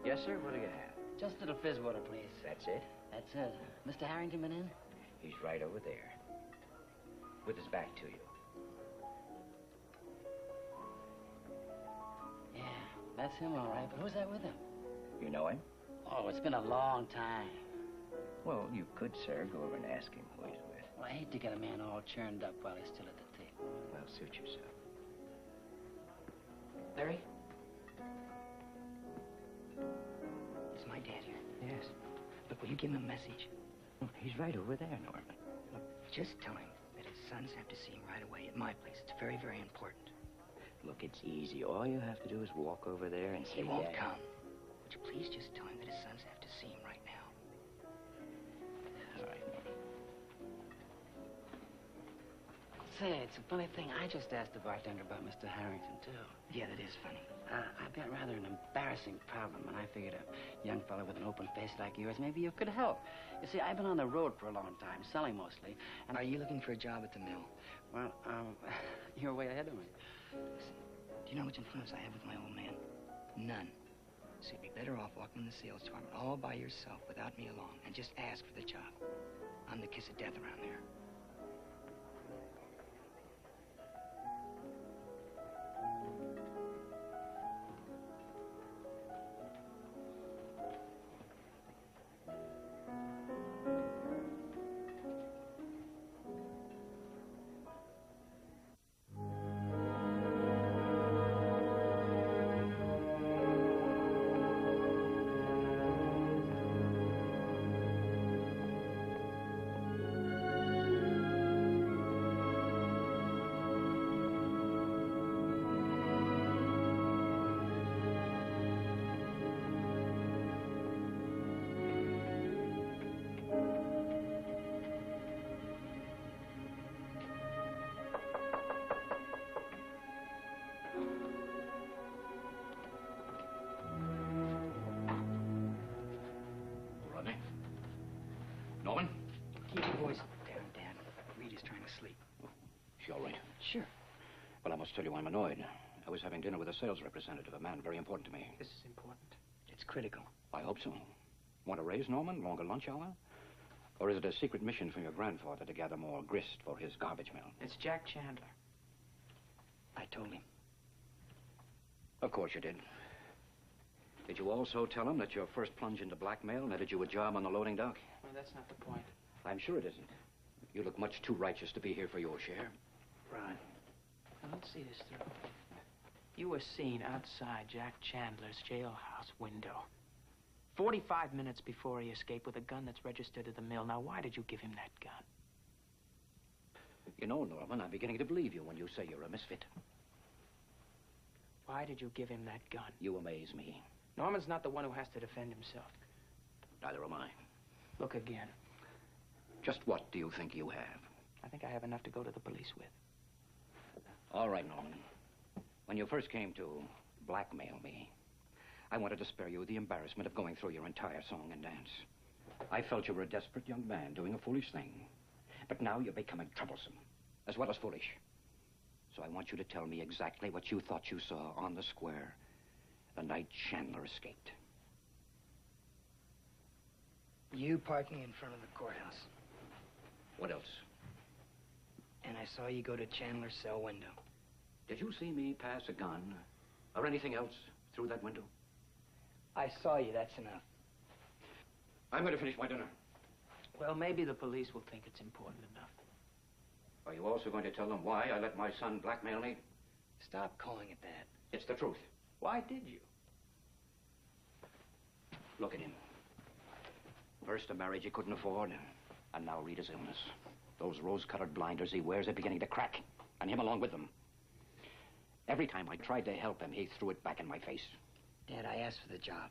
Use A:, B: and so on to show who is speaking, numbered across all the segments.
A: Yes, sir. What do you have?
B: Just a little fizz water, please.
A: That's it?
B: That's it. Mr. Harrington been in?
A: He's right over there. With his back to you.
B: Yeah, that's him, all right. But who's that with him?
A: You know him?
B: Oh, it's been a long time.
A: Well, you could, sir, go over and ask him who he's with.
B: Well, I hate to get a man all churned up while he's still at the table.
A: Well, suit yourself.
B: Larry? Is my dad here?
A: Yes.
B: Look, will you give him a message?
A: Oh, he's right over there, Norman.
B: Look, just tell him that his sons have to see him right away at my place. It's very, very important.
A: Look, it's easy. All you have to do is walk over there and say,
B: He won't
A: Dad.
B: come. Would you please just tell him that his sons have to see him right now?
A: All right, Norman.
B: Say, it's a funny thing. I just asked the bartender about Mr. Harrington, too. Yeah, that is funny. I've got rather an embarrassing problem, and I figured a young fellow with an open face like yours, maybe you could help. You see, I've been on the road for a long time, selling mostly, and... Are you looking for a job at the mill? Well, you're way ahead of me. Listen, do you know how much influence I have with my old man? None. So you'd be better off walking in the sales department all by yourself without me along, and just ask for the job. I'm the kiss of death around there.
C: Norman?
B: Keep your voice down, Dan. Rita's trying to sleep.
C: She all right?
B: Sure.
C: Well, I must tell you I'm annoyed. I was having dinner with a sales representative, a man very important to me.
B: This is important. It's critical.
C: I hope so. Want a raise, Norman? Longer lunch hour? Or is it a secret mission from your grandfather to gather more grist for his garbage mill?
B: It's Jack Chandler. I told him.
C: Of course you did. Did you also tell him that your first plunge into blackmail netted you a job on the loading dock?
B: Well, that's not the point.
C: I'm sure it isn't. You look much too righteous to be here for your share.
B: Ron, now let's see this through. You were seen outside Jack Chandler's jailhouse window 45 minutes before he escaped with a gun that's registered at the mill. Now, why did you give him that gun?
C: You know, Norman, I'm beginning to believe you when you say you're a misfit.
B: Why did you give him that gun?
C: You amaze me.
B: Norman's not the one who has to defend himself.
C: Neither am I.
B: Look again.
C: Just what do you think you have?
B: I think I have enough to go to the police with.
C: All right, Norman. When you first came to blackmail me, I wanted to spare you the embarrassment of going through your entire song and dance. I felt you were a desperate young man doing a foolish thing. But now you're becoming troublesome, as well as foolish. So I want you to tell me exactly what you thought you saw on the square the night Chandler escaped.
B: You parking in front of the courthouse.
C: What else?
B: And I saw you go to Chandler's cell window.
C: Did you see me pass a gun or anything else through that window?
B: I saw you, that's enough.
C: I'm going to finish my dinner.
B: Well, maybe the police will think it's important enough.
C: Are you also going to tell them why I let my son blackmail me?
B: Stop calling it that.
C: It's the truth.
B: Why did you?
C: Look at him. First, a marriage he couldn't afford, and now Rita's illness. Those rose-colored blinders he wears are beginning to crack, and him along with them. Every time I tried to help him, he threw it back in my face.
B: Dad, I asked for the job.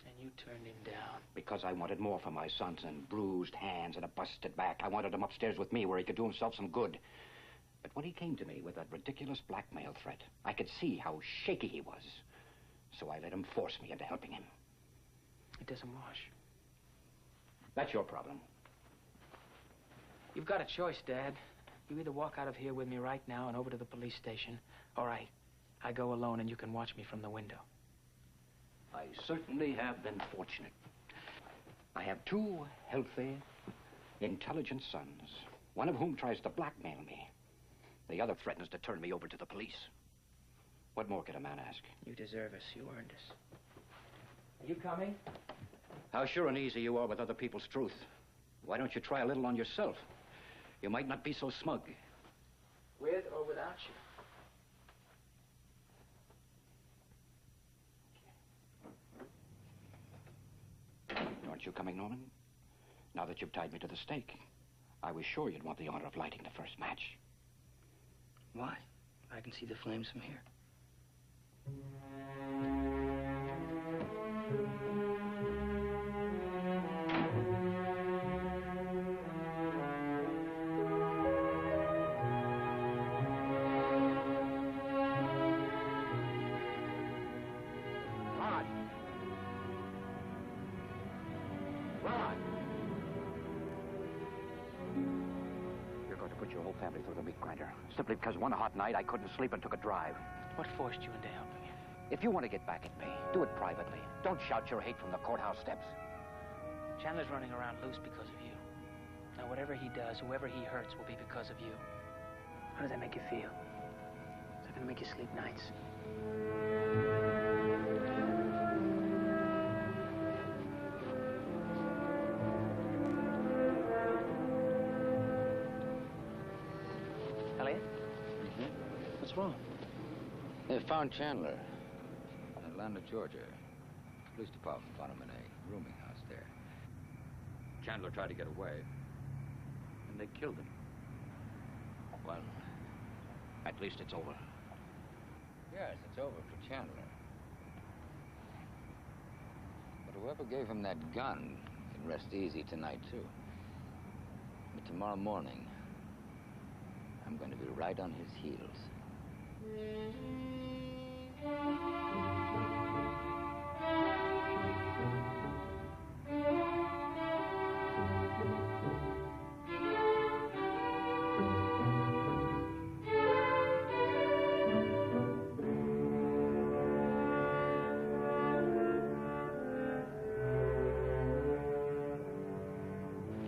B: And you turned him down.
C: Because I wanted more for my sons than bruised hands and a busted back. I wanted him upstairs with me where he could do himself some good. But when he came to me with that ridiculous blackmail threat, I could see how shaky he was. So I let him force me into helping him.
B: It doesn't wash.
C: That's your problem.
B: You've got a choice, Dad. You either walk out of here with me right now and over to the police station, or I go alone and you can watch me from the window.
C: I certainly have been fortunate. I have two healthy, intelligent sons, one of whom tries to blackmail me. The other threatens to turn me over to the police. What more could a man ask?
B: You deserve us. You earned us. Are you coming?
C: How sure and easy you are with other people's truth. Why don't you try a little on yourself? You might not be so smug.
B: With or without you?
C: Aren't you coming, Norman? Now that you've tied me to the stake, I was sure you'd want the honor of lighting the first match.
B: Why? I can see the flames from here.
C: Your whole family through the meat grinder. Simply because one hot night I couldn't sleep and took a drive.
B: What forced you into helping him?
C: If you want to get back at me, do it privately. Don't shout your hate from the courthouse steps.
B: Chandler's running around loose because of you. Now, whatever he does, whoever he hurts, will be because of you. How does that make you feel? Is that going to make you sleep nights? Elliot? What's wrong?
D: They found Chandler in Atlanta, Georgia. The police department found him in a rooming house there. Chandler tried to get away, and they killed him.
C: Well, at least it's over.
D: Yes, it's over for Chandler. But whoever gave him that gun can rest easy tonight, too. But tomorrow morning, I'm going to be right on his heels.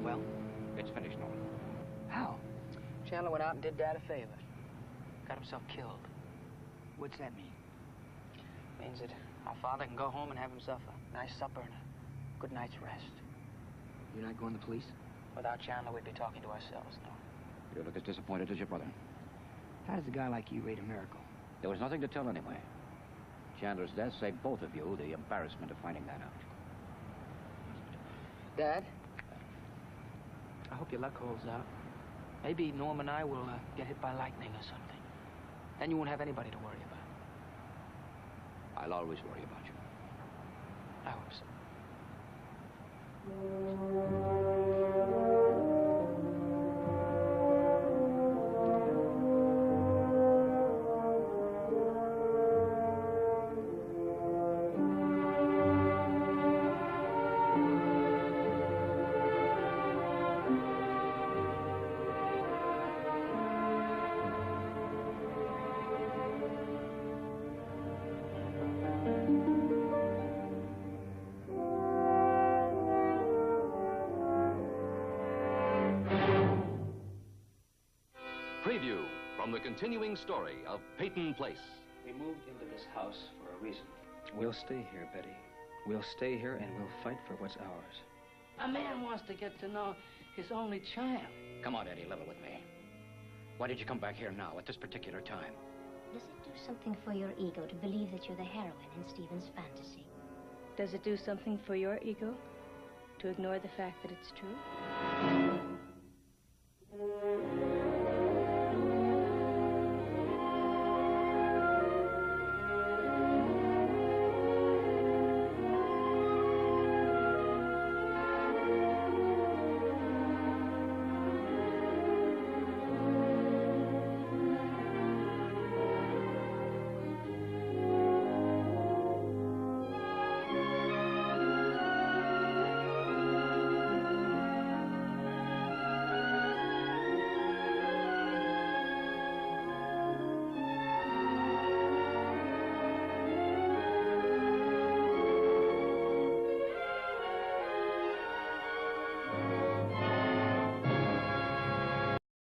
B: Well,
C: It's finished, Norman.
B: how? Chandler went out and did Dad a favor. Got himself killed. What's that mean? Means that our father can go home and have himself a nice supper and a good night's rest.
A: You're not going to the police?
B: Without Chandler, we'd be talking to ourselves, no.
C: You look as disappointed as your brother.
A: How does a guy like you rate a miracle?
C: There was nothing to tell anyway. Chandler's death saved both of you the embarrassment of finding that out.
B: Dad, I hope your luck holds out. Maybe Norm and I will get hit by lightning or something. Then you won't have anybody to worry about.
C: I'll always worry about you.
B: I hope so.
E: Preview from the continuing story of Peyton Place.
B: We moved into this house for a reason.
A: We'll stay here, Betty. We'll stay here and we'll fight for what's ours.
B: A man wants to get to know his only child.
C: Come on, Eddie, level with me. Why did you come back here now at this particular time?
F: Does it do something for your ego to believe that you're the heroine in Stephen's fantasy?
G: Does it do something for your ego to ignore the fact that it's true?